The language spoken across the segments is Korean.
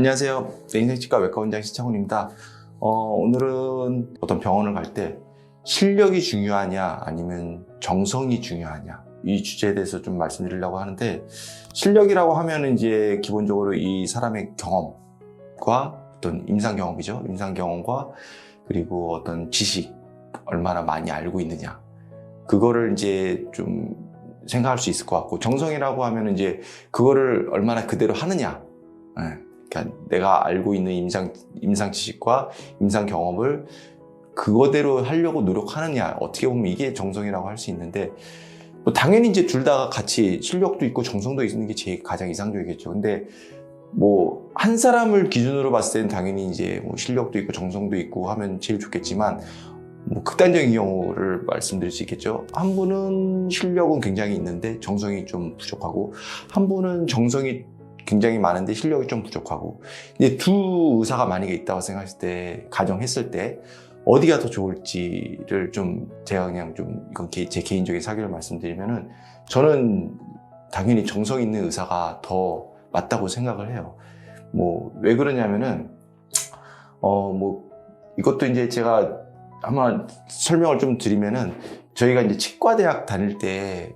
안녕하세요. 내 인생치과 외과 원장 신창훈입니다. 오늘은 어떤 병원을 갈 때 실력이 중요하냐 아니면 정성이 중요하냐 이 주제에 대해서 좀 말씀드리려고 하는데, 실력이라고 하면 이제 기본적으로 이 사람의 경험과 어떤 임상 경험이죠. 임상 경험과 그리고 어떤 지식, 얼마나 많이 알고 있느냐, 그거를 이제 좀 생각할 수 있을 것 같고, 정성이라고 하면 이제 그거를 얼마나 그대로 하느냐. 그러니까 내가 알고 있는 임상 지식과 임상 경험을 그거대로 하려고 노력하느냐, 어떻게 보면 이게 정성이라고 할 수 있는데, 뭐 당연히 이제 둘 다 같이 실력도 있고 정성도 있는 게 제일 가장 이상적이겠죠. 근데 뭐 한 사람을 기준으로 봤을 때는 당연히 이제 뭐 실력도 있고 정성도 있고 하면 제일 좋겠지만, 뭐 극단적인 경우를 말씀드릴 수 있겠죠. 한 분은 실력은 굉장히 있는데 정성이 좀 부족하고, 한 분은 정성이 굉장히 많은데 실력이 좀 부족하고, 이제 두 의사가 만약에 있다고 생각했을 때, 가정했을 때 어디가 더 좋을지를 좀 제가 그냥 좀 이건 제 개인적인 사견을 말씀드리면은, 저는 당연히 정성 있는 의사가 더 맞다고 생각을 해요. 뭐 왜 그러냐면은 뭐 이것도 이제 제가 한번 설명을 좀 드리면은, 저희가 이제 치과대학 다닐 때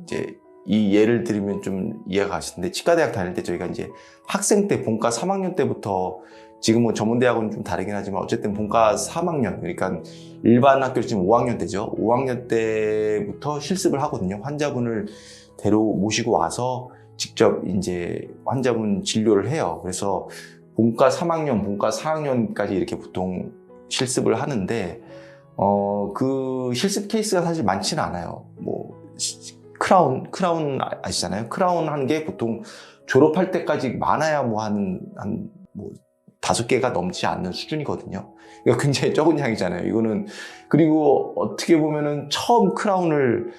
이제 이 예를 들으면 좀 이해가 가시는데, 치과대학 다닐 때 저희가 이제 학생 때 본과 3학년 때부터, 지금 뭐 전문대학은 좀 다르긴 하지만 어쨌든 본과 3학년, 그러니까 일반 학교 지금 5학년 때죠. 5학년 때부터 실습을 하거든요. 환자분을 모시고 와서 직접 이제 환자분 진료를 해요. 그래서 본과 3학년, 본과 4학년까지 이렇게 보통 실습을 하는데, 그 실습 케이스가 사실 많지는 않아요. 뭐 크라운 아시잖아요? 크라운 하는 게 보통 졸업할 때까지 많아야 뭐 한 5개가 넘지 않는 수준이거든요. 이거 굉장히 적은 양이잖아요, 이거는. 그리고 어떻게 보면은 처음 크라운을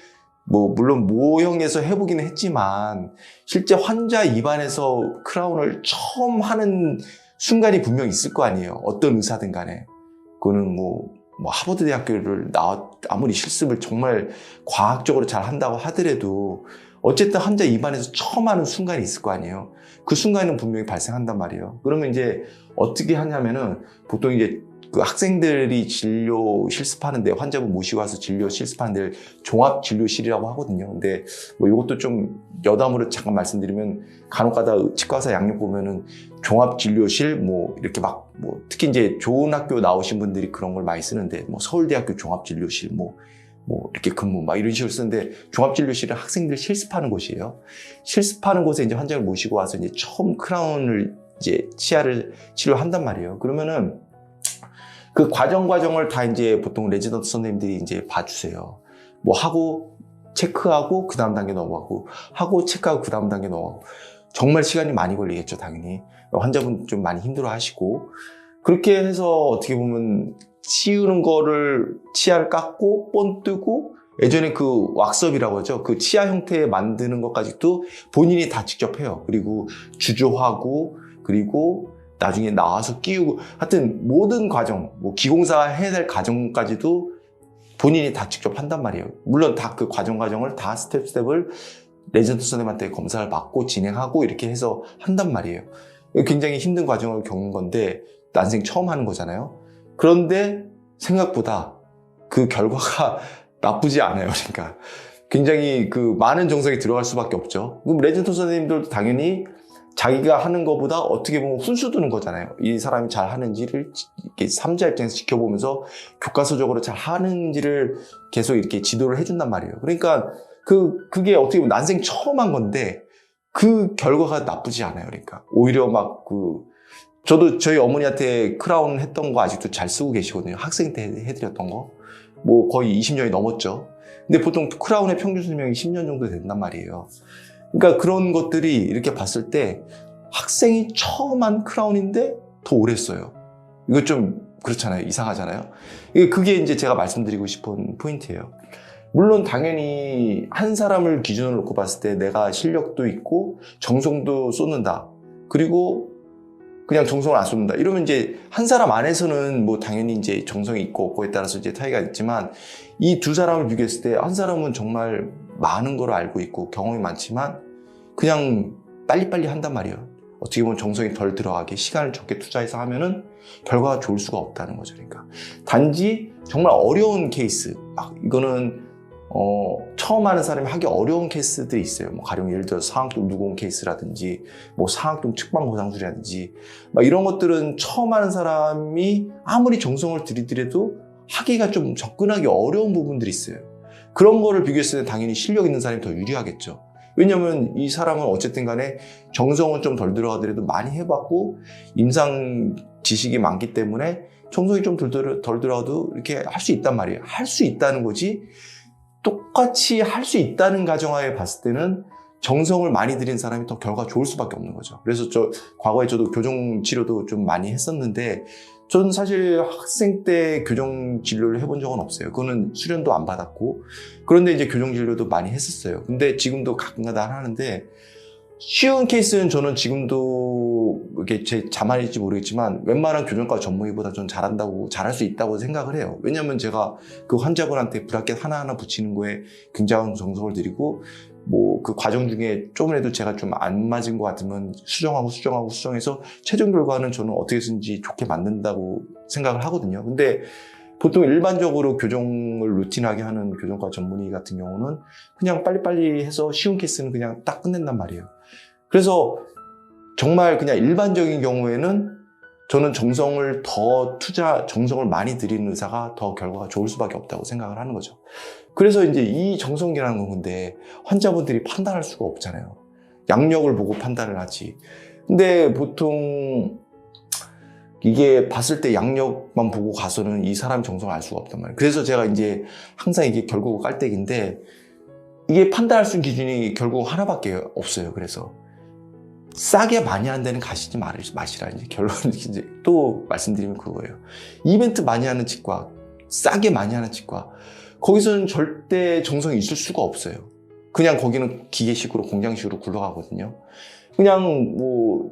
물론 모형에서 해보기는 했지만, 실제 환자 입안에서 크라운을 처음 하는 순간이 분명히 있을 거 아니에요. 어떤 의사든 간에. 그거는 하버드 대학교를 아무리 실습을 정말 과학적으로 잘 한다고 하더라도 어쨌든 환자 입안에서 처음 하는 순간이 있을 거 아니에요. 그 순간은 분명히 발생한단 말이에요. 그러면 이제 어떻게 하냐면은, 보통 이제 그 학생들이 진료 실습하는데, 환자분 모시고 와서 진료 실습하는 데를 종합진료실이라고 하거든요. 근데 이것도 좀 여담으로 잠깐 말씀드리면, 간혹가다 치과의사 양력 보면은 종합진료실 이렇게 특히 이제 좋은 학교 나오신 분들이 그런 걸 많이 쓰는데, 서울대학교 종합진료실 이렇게 근무 이런 식으로 쓰는데, 종합진료실은 학생들 실습하는 곳이에요. 실습하는 곳에 이제 환자를 모시고 와서 이제 처음 크라운을 이제 치아를 치료한단 말이에요. 그러면은 그 과정을 다 이제 보통 레지던트 선생님들이 이제 봐주세요. 하고 체크하고 그 다음 단계 넘어가고, 하고 체크하고 그 다음 단계 넘어가고. 정말 시간이 많이 걸리겠죠, 당연히. 환자분 좀 많이 힘들어 하시고. 그렇게 해서 어떻게 보면 치우는 거를, 치아를 깎고 본 뜨고, 예전에 그 왁스업이라고 하죠. 그 치아 형태 만드는 것까지도 본인이 다 직접 해요. 그리고 주조하고, 그리고 나중에 나와서 끼우고, 하여튼 모든 과정, 기공사 해야 될 과정까지도 본인이 다 직접 한단 말이에요. 물론 다 그 과정을 다 스텝을 레지던트 선생님한테 검사를 받고 진행하고 이렇게 해서 한단 말이에요. 굉장히 힘든 과정을 겪는 건데, 난생 처음 하는 거잖아요. 그런데 생각보다 그 결과가 나쁘지 않아요. 그러니까 굉장히 많은 정성이 들어갈 수밖에 없죠. 그럼 레지던트 선생님들도 당연히 자기가 하는 것보다 어떻게 보면 훈수 두는 거잖아요. 이 사람이 잘 하는지를 이렇게 3자 입장에서 지켜보면서 교과서적으로 잘 하는지를 계속 이렇게 지도를 해준단 말이에요. 그러니까 그게 어떻게 보면 난생 처음 한 건데, 그 결과가 나쁘지 않아요. 그러니까 오히려 저도 저희 어머니한테 크라운 했던 거 아직도 잘 쓰고 계시거든요. 학생 때 해드렸던 거. 거의 20년이 넘었죠. 근데 보통 크라운의 평균 수명이 10년 정도 된단 말이에요. 그러니까 그런 것들이 이렇게 봤을 때 학생이 처음 한 크라운인데 더 오래 써요. 이거 좀 그렇잖아요. 이상하잖아요. 그게 이제 제가 말씀드리고 싶은 포인트예요. 물론 당연히 한 사람을 기준으로 놓고 봤을 때 내가 실력도 있고 정성도 쏟는다, 그리고 그냥 정성을 안 쏟는다, 이러면 이제 한 사람 안에서는 당연히 이제 정성이 있고 없고에 따라서 이제 차이가 있지만, 이 두 사람을 비교했을 때 한 사람은 정말 많은 걸 알고 있고 경험이 많지만 그냥 빨리빨리 한단 말이에요. 어떻게 보면 정성이 덜 들어가게 시간을 적게 투자해서 하면은 결과가 좋을 수가 없다는 거죠. 그러니까 단지 정말 어려운 케이스, 이거는 처음 하는 사람이 하기 어려운 케이스들이 있어요. 뭐 가령 예를 들어서 상악동 누공 케이스라든지 뭐 상악동 측방 고상술이라든지 막 이런 것들은 처음 하는 사람이 아무리 정성을 들이더라도 하기가 좀 접근하기 어려운 부분들이 있어요. 그런 거를 비교했을 때 당연히 실력 있는 사람이 더 유리하겠죠. 왜냐면 이 사람은 어쨌든 간에 정성은 좀 덜 들어가더라도 많이 해봤고 임상 지식이 많기 때문에 정성이 좀 덜 들어가도 이렇게 할 수 있단 말이에요. 할 수 있다는 거지. 똑같이 할 수 있다는 가정하에 봤을 때는 정성을 많이 들인 사람이 더 결과가 좋을 수밖에 없는 거죠. 그래서 과거에 저도 교정 치료도 좀 많이 했었는데 저는 사실 학생 때 교정 진료를 해본 적은 없어요. 그거는 수련도 안 받았고 그런데 이제 교정 진료도 많이 했었어요. 근데 지금도 가끔가다 하는데 쉬운 케이스는 저는 지금도 이게 제 자만일지 모르겠지만 웬만한 교정과 전문의보다 좀 잘할 수 있다고 생각을 해요. 왜냐면 제가 그 환자분한테 브라켓 하나하나 붙이는 거에 굉장한 정성을 들이고 뭐 그 과정 중에 조금이라도 제가 좀 안 맞은 것 같으면 수정해서 최종 결과는 저는 어떻게든지 좋게 만든다고 생각을 하거든요. 근데 보통 일반적으로 교정을 루틴하게 하는 교정과 전문의 같은 경우는 그냥 빨리빨리 해서 쉬운 케이스는 그냥 딱 끝낸단 말이에요. 그래서 정말 그냥 일반적인 경우에는 저는 정성을 많이 들이는 의사가 더 결과가 좋을 수밖에 없다고 생각을 하는 거죠. 그래서 이제 이 정성이라는 건 근데 환자분들이 판단할 수가 없잖아요. 양력을 보고 판단을 하지. 근데 보통 이게 봤을 때 양력만 보고 가서는 이 사람 정성을 알 수가 없단 말이에요. 그래서 제가 이제 항상 이게 결국 깔때기인데 이게 판단할 수 있는 기준이 결국 하나밖에 없어요. 그래서 싸게 많이 하는 데는 가시지 마시라. 이제 결론은 이제 또 말씀드리면 그거예요. 이벤트 많이 하는 치과, 싸게 많이 하는 치과, 거기서는 절대 정성이 있을 수가 없어요. 그냥 거기는 기계식으로 공장식으로 굴러가거든요. 그냥 뭐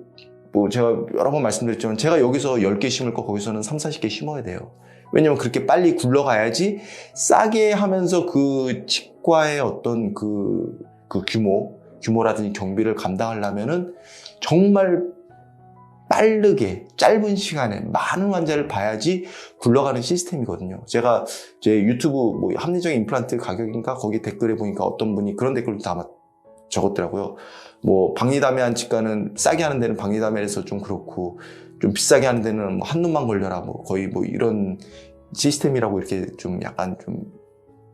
제가 여러 번 말씀드렸지만 제가 여기서 10개 심을 거 거기서는 3, 40개 심어야 돼요. 왜냐면 그렇게 빨리 굴러가야지 싸게 하면서 그 치과의 어떤 그 규모라든지 경비를 감당하려면은 정말 빠르게 짧은 시간에 많은 환자를 봐야지 굴러가는 시스템이거든요. 제가 제 유튜브 뭐 합리적인 임플란트 가격인가 거기 댓글에 보니까 어떤 분이 그런 댓글도 다 적었더라고요. 뭐 박리담회한 치과는 싸게 하는 데는 박리담회에서 좀 그렇고 좀 비싸게 하는 데는 뭐 한눈만 걸려라 뭐 거의 뭐 이런 시스템이라고 이렇게 좀 약간 좀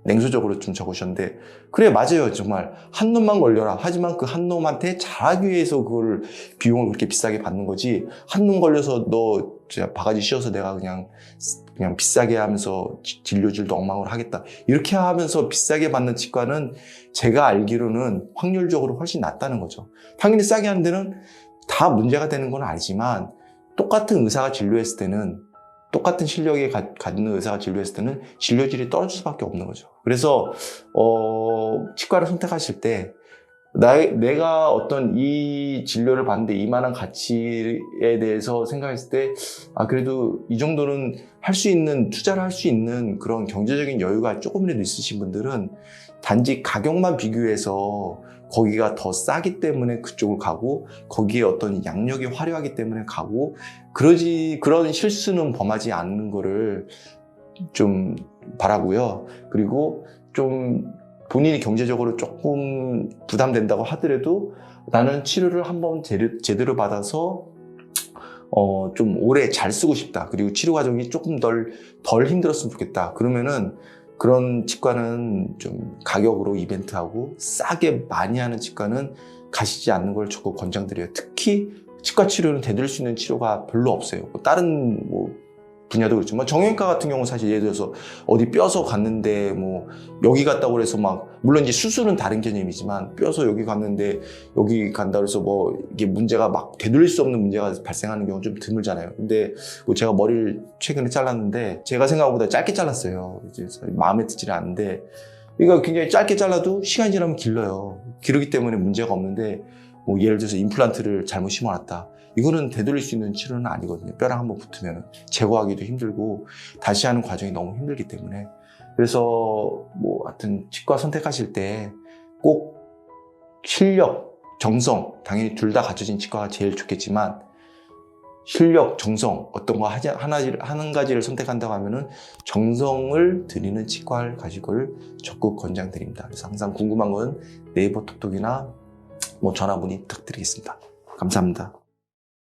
냉소적으로 좀 적으셨는데 그래 맞아요. 정말 한 놈만 걸려라. 하지만 그 한 놈한테 잘하기 위해서 그걸 비용을 그렇게 비싸게 받는 거지 한 놈 걸려서 너 진짜 바가지 씌워서 내가 그냥 비싸게 하면서 진료질도 엉망으로 하겠다 이렇게 하면서 비싸게 받는 치과는 제가 알기로는 확률적으로 훨씬 낫다는 거죠. 당연히 싸게 하는 데는 다 문제가 되는 건 아니지만 똑같은 의사가 진료했을 때는 똑같은 실력이 갖는 의사가 진료했을 때는 진료질이 떨어질 수밖에 없는 거죠. 그래서 치과를 선택하실 때 내가 어떤 이 진료를 받는데 이만한 가치에 대해서 생각했을 때 그래도 이 정도는 투자를 할 수 있는 그런 경제적인 여유가 조금이라도 있으신 분들은 단지 가격만 비교해서 거기가 더 싸기 때문에 그쪽을 가고 거기에 어떤 양력이 화려하기 때문에 가고 그런 실수는 범하지 않는 거를 좀 바라고요. 그리고 좀 본인이 경제적으로 조금 부담된다고 하더라도 나는 치료를 한번 제대로 받아서 좀 오래 잘 쓰고 싶다. 그리고 치료 과정이 조금 덜 힘들었으면 좋겠다. 그러면은 그런 치과는 좀 가격으로 이벤트하고 싸게 많이 하는 치과는 가시지 않는 걸 적극 권장드려요. 특히 치과 치료는 되돌릴 수 있는 치료가 별로 없어요. 다른 분야도 그렇지만 정형외과 같은 경우는 사실 예를 들어서 어디 뼈서 갔는데 여기 갔다고 그래서 물론 이제 수술은 다른 개념이지만 뼈서 여기 갔는데 여기 간다 그래서 이게 문제가 되돌릴 수 없는 문제가 발생하는 경우는 좀 드물잖아요. 근데 제가 머리를 최근에 잘랐는데 제가 생각보다 짧게 잘랐어요. 이제 마음에 들지 않는데 그러니까 굉장히 짧게 잘라도 시간이 지나면 길러요. 기르기 때문에 문제가 없는데 예를 들어서 임플란트를 잘못 심어놨다. 이거는 되돌릴 수 있는 치료는 아니거든요. 뼈랑 한번 붙으면 제거하기도 힘들고 다시 하는 과정이 너무 힘들기 때문에. 그래서 하여튼 치과 선택하실 때 꼭 실력, 정성, 당연히 둘 다 갖춰진 치과가 제일 좋겠지만 실력, 정성 어떤 거 한 가지를 선택한다고 하면은 정성을 들이는 치과를 가시기를 적극 권장드립니다. 그래서 항상 궁금한 건 네이버 톡톡이나 전화 문의 부탁드리겠습니다. 감사합니다.